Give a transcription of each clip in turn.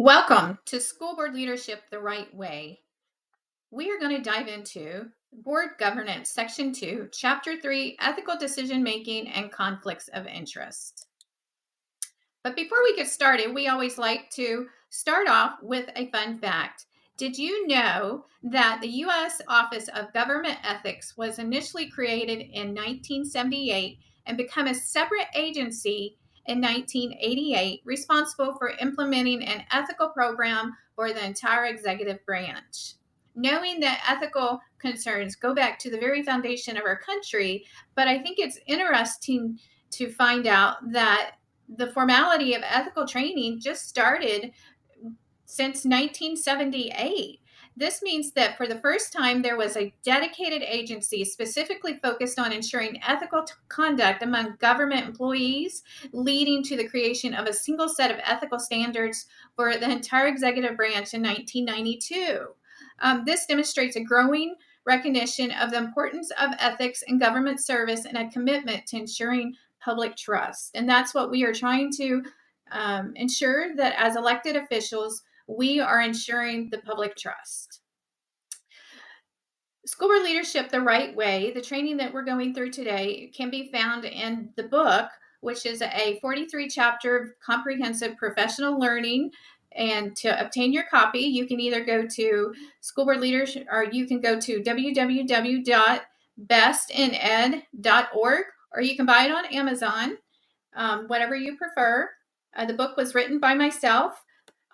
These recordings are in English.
Welcome to School Board Leadership the Right Way. We are going to dive into Board Governance, Section 2, Chapter 3, Ethical Decision Making and Conflicts of Interest. But before we get started, we always like to start off with a fun fact. Did you know that the U.S. Office of Government Ethics was initially created in 1978 and became a separate agency in 1988, responsible for implementing an ethical program for the entire executive branch? Knowing that ethical concerns go back to the very foundation of our country, but I think it's interesting to find out that the formality of ethical training just started since 1978. This means that for the first time, there was a dedicated agency specifically focused on ensuring ethical conduct among government employees, leading to the creation of a single set of ethical standards for the entire executive branch in 1992. This demonstrates a growing recognition of the importance of ethics in government service and a commitment to ensuring public trust. And that's what we are trying to ensure, that as elected officials, we are ensuring the public trust. School Board Leadership the Right Way, the training that we're going through today, can be found in the book, which is a 43 chapter comprehensive professional learning. And to obtain your copy, you can either go to School Board Leadership, or you can go to www.bestined.org, or you can buy it on Amazon, whatever you prefer. The book was written by myself.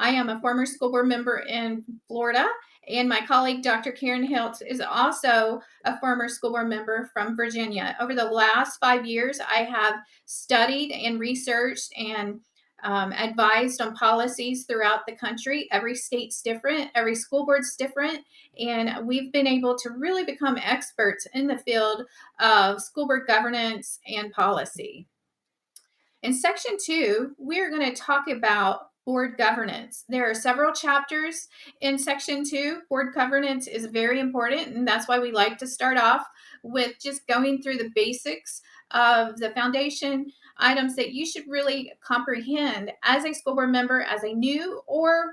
I am a former school board member in Florida, and my colleague, Dr. Karen Hiltz, is also a former school board member from Virginia. Over the last 5 years, I have studied and researched and advised on policies throughout the country. Every state's different, every school board's different, and we've been able to really become experts in the field of school board governance and policy. In section 2, we're going to talk about board governance. There are several chapters in section 2. Board governance is very important, and that's why we like to start off with just going through the basics of the foundation items that you should really comprehend as a school board member, as a new or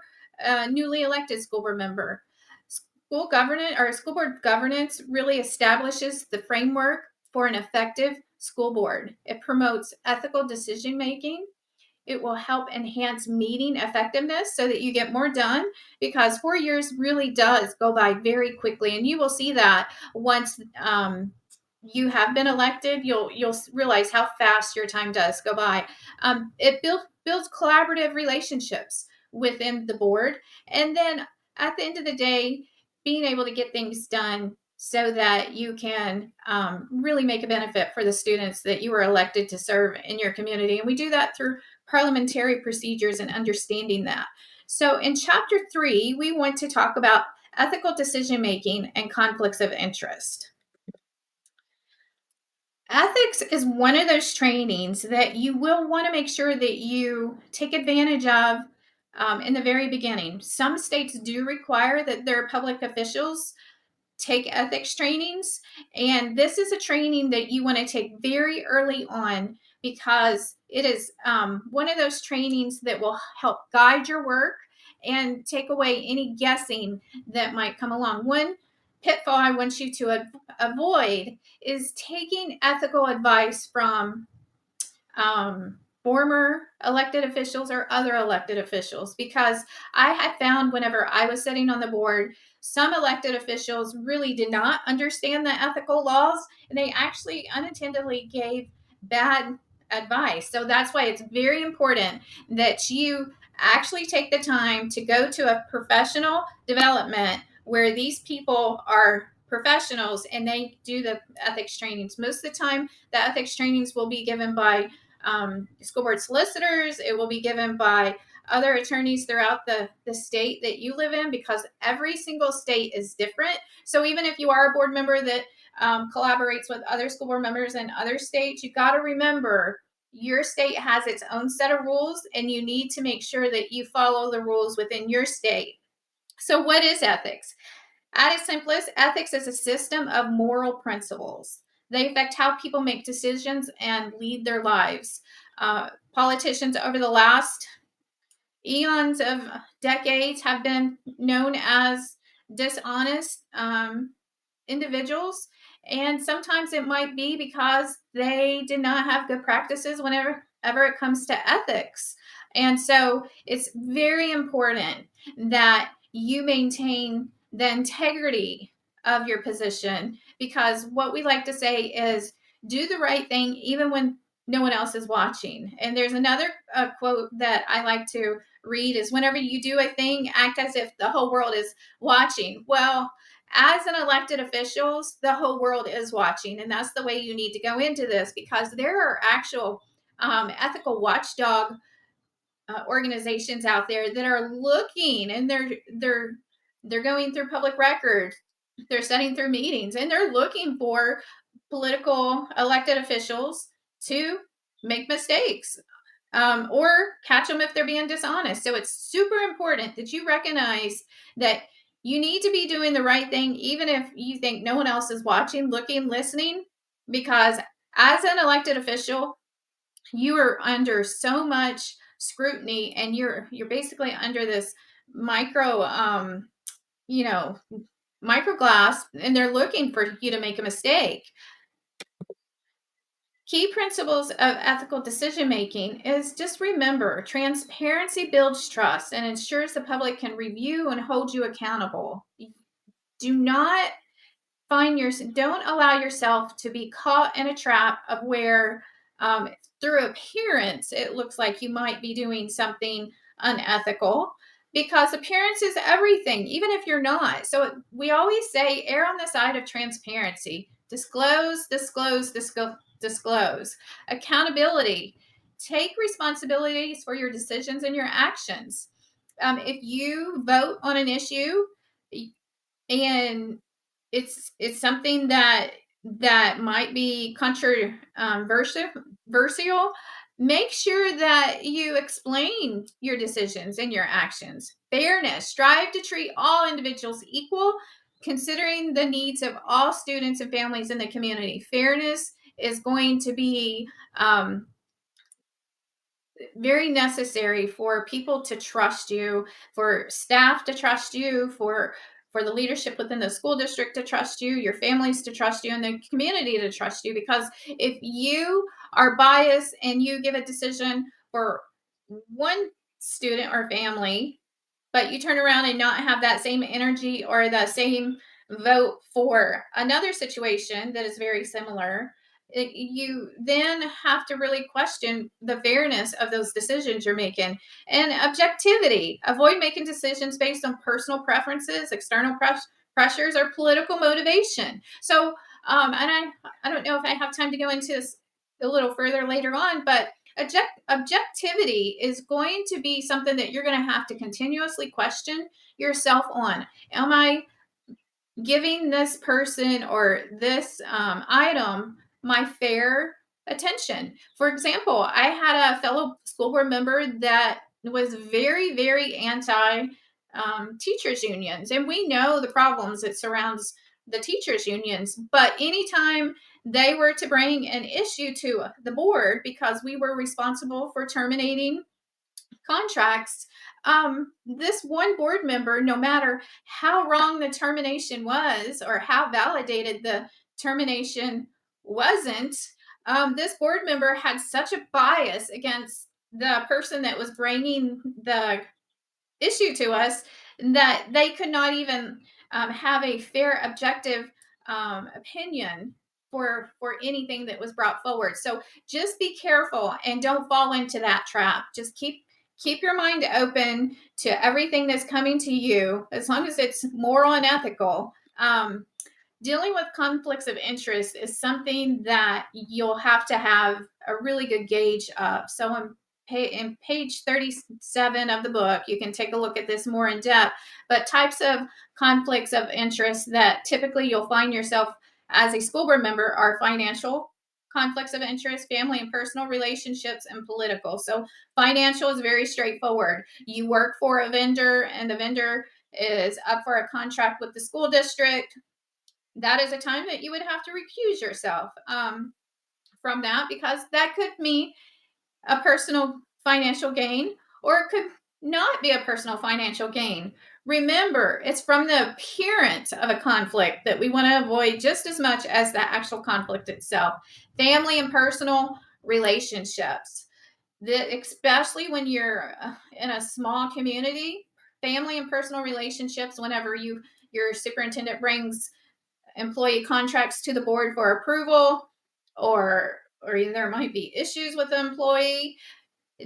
newly elected school board member. School board governance really establishes the framework for an effective school board. It promotes ethical decision making. It will help enhance meeting effectiveness so that you get more done, because 4 years really does go by very quickly. And you will see that once you have been elected, you'll realize how fast your time does go by. It builds collaborative relationships within the board. And then at the end of the day, being able to get things done so that you can really make a benefit for the students that you were elected to serve in your community. And we do that through parliamentary procedures and understanding that. So in chapter 3, we want to talk about ethical decision making and conflicts of interest. Ethics is one of those trainings that you will want to make sure that you take advantage of in the very beginning. Some states do require that their public officials take ethics trainings, and this is a training that you want to take very early on, because it is one of those trainings that will help guide your work and take away any guessing that might come along. One pitfall I want you to avoid is taking ethical advice from former elected officials or other elected officials, because I had found whenever I was sitting on the board, some elected officials really did not understand the ethical laws, and they actually unattendedly gave bad advice. So that's why it's very important that you actually take the time to go to a professional development where these people are professionals and they do the ethics trainings. Most of the time, the ethics trainings will be given by school board solicitors. It will be given by other attorneys throughout the state that you live in, because every single state is different. So even if you are a board member that collaborates with other school board members in other states, you got to remember your state has its own set of rules, and you need to make sure that you follow the rules within your state. So what is ethics? At its simplest, ethics is a system of moral principles. They affect how people make decisions and lead their lives. Politicians over the last eons of decades have been known as dishonest individuals. And sometimes it might be because they did not have good practices whenever ever it comes to ethics. And so it's very important that you maintain the integrity of your position, because what we like to say is do the right thing even when no one else is watching. And there's another quote that I like to read is, whenever you do a thing, act as if the whole world is watching. Well, as an elected officials, the whole world is watching, and that's the way you need to go into this, because there are actual ethical watchdog organizations out there that are looking, and they're going through public records, they're studying through meetings, and they're looking for political elected officials to make mistakes, or catch them if they're being dishonest. So it's super important that you recognize that you need to be doing the right thing, even if you think no one else is watching, looking, listening, because as an elected official, you are under so much scrutiny, and you're basically under this micro you know micro glass, and they're looking for you to make a mistake. Key principles of ethical decision making is, just remember, transparency builds trust and ensures the public can review and hold you accountable. Do not don't allow yourself to be caught in a trap of where, through appearance, it looks like you might be doing something unethical, because appearance is everything, even if you're not. So we always say, err on the side of transparency. Disclose, disclose, disclose. Accountability. Take responsibilities for your decisions and your actions. If you vote on an issue and it's something that might be controversial, make sure that you explain your decisions and your actions. Fairness. Strive to treat all individuals equal, considering the needs of all students and families in the community. Fairness is going to be very necessary for people to trust you, for staff to trust you, for the leadership within the school district to trust you, your families to trust you, and the community to trust you. Because if you are biased and you give a decision for one student or family, but you turn around and not have that same energy or the same vote for another situation that is very similar, you then have to really question the fairness of those decisions you're making. And objectivity. Avoid making decisions based on personal preferences, external pressures, or political motivation. So, and I don't know if I have time to go into this a little further later on, but objectivity is going to be something that you're going to have to continuously question yourself on. Am I giving this person or this item my fair attention? For example, I had a fellow school board member that was very, very anti teachers unions, and we know the problems that surrounds the teachers unions. But anytime they were to bring an issue to the board, because we were responsible for terminating contracts, this one board member, no matter how wrong the termination was or how validated the termination wasn't, this board member had such a bias against the person that was bringing the issue to us that they could not even have a fair, objective opinion for anything that was brought forward. So just be careful and don't fall into that trap. Just keep your mind open to everything that's coming to you, as long as it's moral and ethical. Dealing with conflicts of interest is something that you'll have to have a really good gauge of. So in page 37 of the book, you can take a look at this more in depth. But types of conflicts of interest that typically you'll find yourself as a school board member are financial conflicts of interest, family and personal relationships, and political. So financial is very straightforward. You work for a vendor, and the vendor is up for a contract with the school district. That is a time that you would have to recuse yourself from that, because that could mean a personal financial gain, or it could not be a personal financial gain. Remember, it's from the appearance of a conflict that we want to avoid just as much as the actual conflict itself. Family and personal relationships, especially when you're in a small community, family and personal relationships, whenever your superintendent brings employee contracts to the board for approval, or there might be issues with the employee,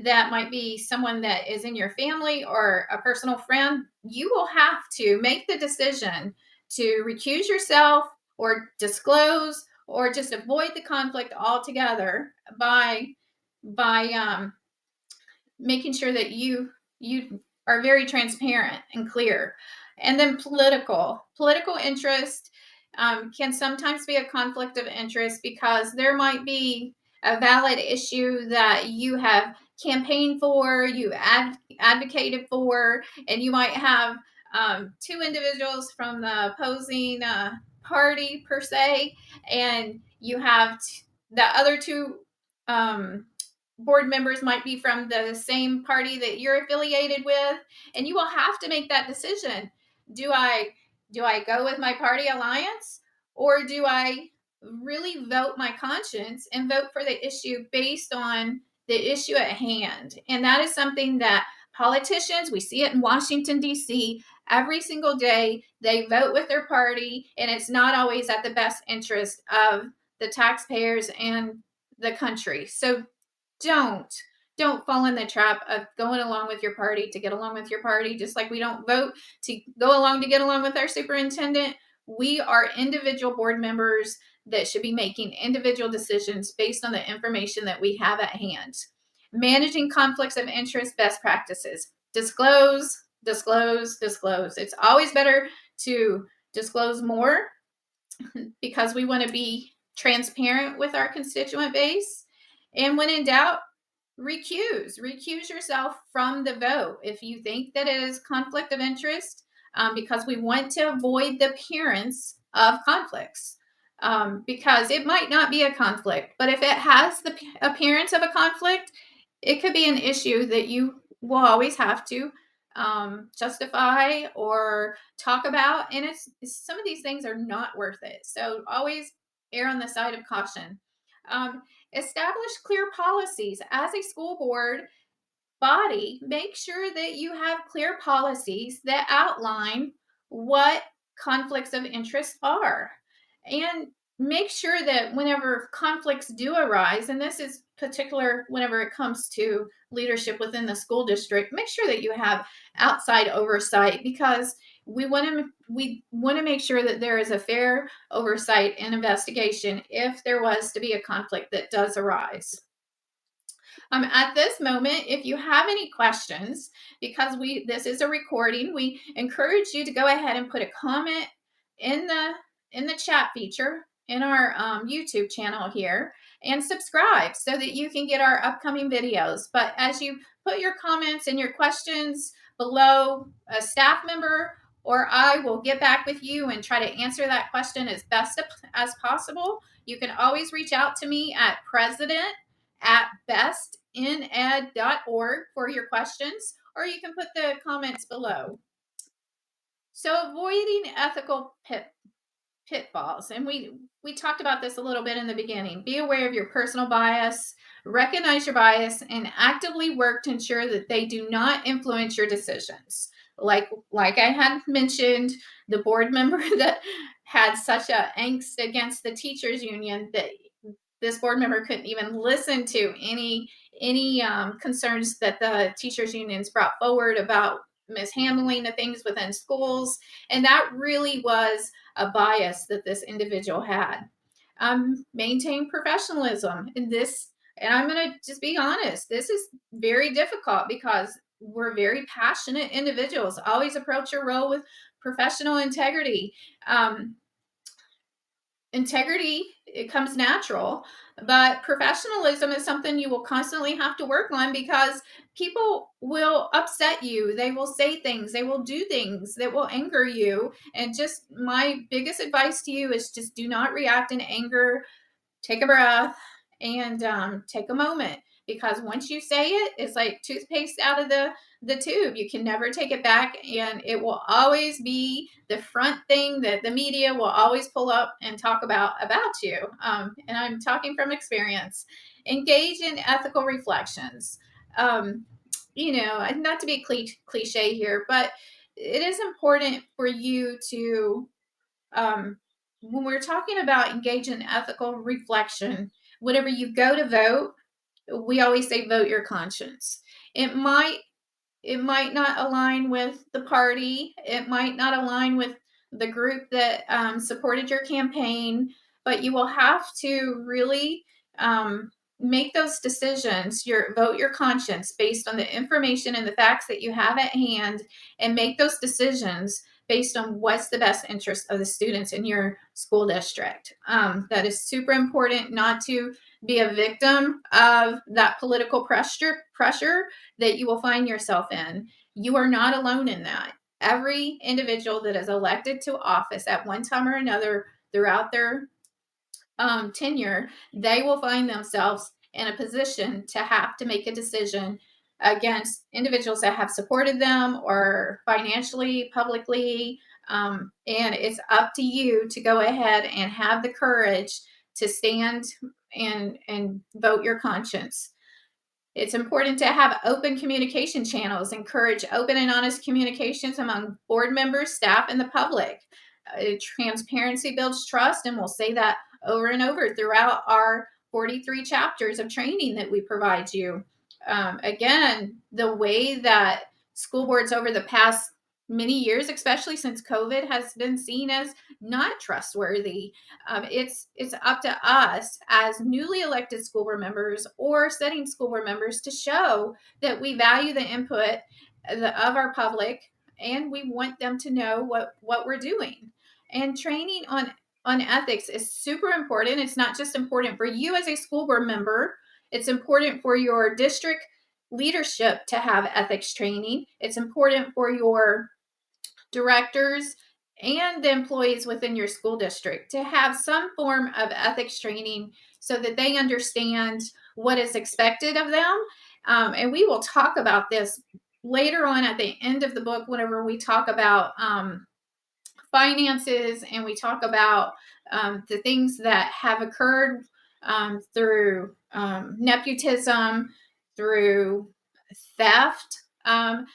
that might be someone that is in your family or a personal friend, you will have to make the decision to recuse yourself or disclose or just avoid the conflict altogether by making sure that you are very transparent and clear. And then political interest can sometimes be a conflict of interest because there might be a valid issue that you have campaigned for, you advocated for, and you might have two individuals from the opposing party per se, and you have the other two um, board members might be from the same party that you're affiliated with, and you will have to make that decision. Do i do i go with my party alliance, or do I really vote my conscience and vote for the issue based on the issue at hand? And that is something that politicians, we see it in Washington D.C. every single day. They vote with their party, and it's not always at the best interest of the taxpayers and the country. So don't don't fall in the trap of going along with your party to get along with your party. Just like we don't vote to go along to get along with our superintendent, we are individual board members that should be making individual decisions based on the information that we have at hand. Managing conflicts of interest best practices: disclose. It's always better to disclose more because we want to be transparent with our constituent base. And when in doubt, recuse yourself from the vote if you think that it is conflict of interest, because we want to avoid the appearance of conflicts, because it might not be a conflict, but if it has the appearance of a conflict, it could be an issue that you will always have to justify or talk about, and some of these things are not worth it. So always err on the side of caution. Establish clear policies as a school board body. Make sure that you have clear policies that outline what conflicts of interest are, and make sure that whenever conflicts do arise, and this is particular whenever it comes to leadership within the school district, make sure that you have outside oversight, because we want to make sure that there is a fair oversight and investigation if there was to be a conflict that does arise. At this moment, if you have any questions, because this is a recording, we encourage you to go ahead and put a comment in the chat feature in our YouTube channel here, and subscribe so that you can get our upcoming videos. But as you put your comments and your questions below, a staff member or I will get back with you and try to answer that question as best as possible. You can always reach out to me at president@bestined.org for your questions, or you can put the comments below. So avoiding ethical pitfalls, and we talked about this a little bit in the beginning. Be aware of your personal bias, recognize your bias, and actively work to ensure that they do not influence your decisions. Like I had mentioned, the board member that had such a angst against the teachers union that this board member couldn't even listen to any concerns that the teachers unions brought forward about mishandling of things within schools, and that really was a bias that this individual had. Maintain professionalism in this, and I'm going to just be honest, this is very difficult because we're very passionate individuals. Always approach your role with professional integrity. Integrity, it comes natural, but professionalism is something you will constantly have to work on, because people will upset you, they will say things, they will do things that will anger you. And just my biggest advice to you is just do not react in anger. Take a breath and take a moment, because once you say it, it's like toothpaste out of the tube. You can never take it back, and it will always be the front thing that the media will always pull up and talk about you. And I'm talking from experience. Engage in ethical reflections. Um, not to be cliche here, but it is important for you to, when we're talking about engage in ethical reflection, whenever you go to vote, we always say vote your conscience. It might it might not align with the party. It might not align with the group that supported your campaign, but you will have to really make those decisions. Vote your conscience based on the information and the facts that you have at hand, and make those decisions based on what's the best interest of the students in your school district. That is super important, not to be a victim of that political pressure that you will find yourself in. You are not alone in that. Every individual that is elected to office at one time or another throughout their tenure, they will find themselves in a position to have to make a decision against individuals that have supported them or financially, publicly. And it's up to you to go ahead and have the courage to stand and vote your conscience. It's important to have open communication channels, encourage open and honest communications among board members, staff, and the public. Transparency builds trust, and we'll say that over and over throughout our 43 chapters of training that we provide you. Again, the way that school boards over the past many years, especially since COVID, has been seen as not trustworthy. It's up to us as newly elected school board members or sitting school board members to show that we value the input of our public, and we want them to know what we're doing. And training on ethics is super important. It's not just important for you as a school board member, it's important for your district leadership to have ethics training. It's important for your directors and the employees within your school district to have some form of ethics training so that they understand what is expected of them. And we will talk about this later on at the end of the book whenever we talk about finances, and we talk about the things that have occurred through nepotism, through theft. And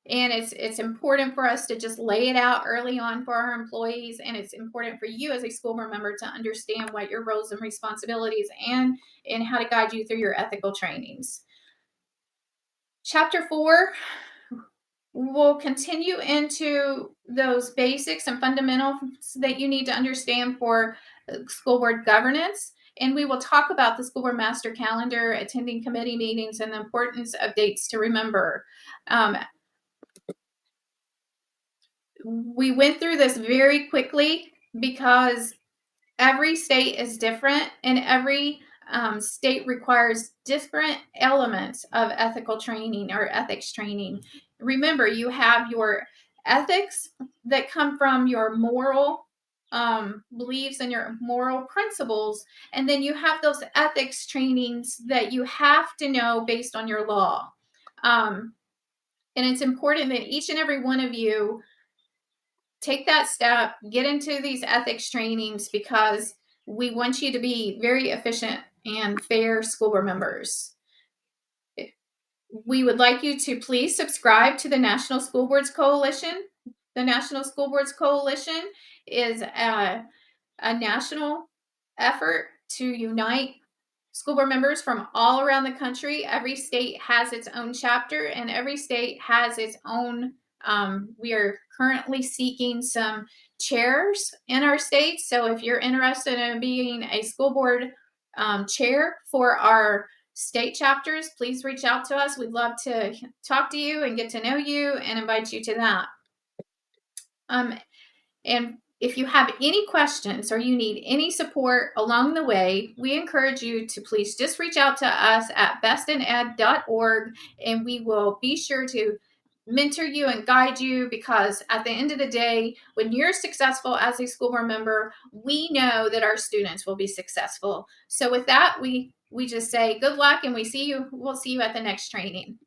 it's important for us to just lay it out early on for our employees, and it's important for you as a school board member to understand what your roles and responsibilities and how to guide you through your ethical trainings. Chapter 4 will continue into those basics and fundamentals that you need to understand for school board governance. And we will talk about the school board master calendar, attending committee meetings, and the importance of dates to remember. We went through this very quickly because every state is different, and every state requires different elements of ethical training or ethics training. Remember, you have your ethics that come from your moral beliefs and your moral principles, and then you have those ethics trainings that you have to know based on your law. And it's important that each and every one of you take that step, get into these ethics trainings, because we want you to be very efficient and fair school board members. We would like you to please subscribe to the National School Boards Coalition. The National School Boards Coalition is a national effort to unite school board members from all around the country. Every state has its own chapter, and every state has its own. We are currently seeking some chairs in our state. So if you're interested in being a school board chair for our state chapters, please reach out to us. We'd love to talk to you and get to know you and invite you to that. And if you have any questions or you need any support along the way, we encourage you to please just reach out to us at bestined.org, and we will be sure to mentor you and guide you, because at the end of the day, when you're successful as a school board member, we know that our students will be successful. So with that, we we just say good luck and we'll see you at the next training.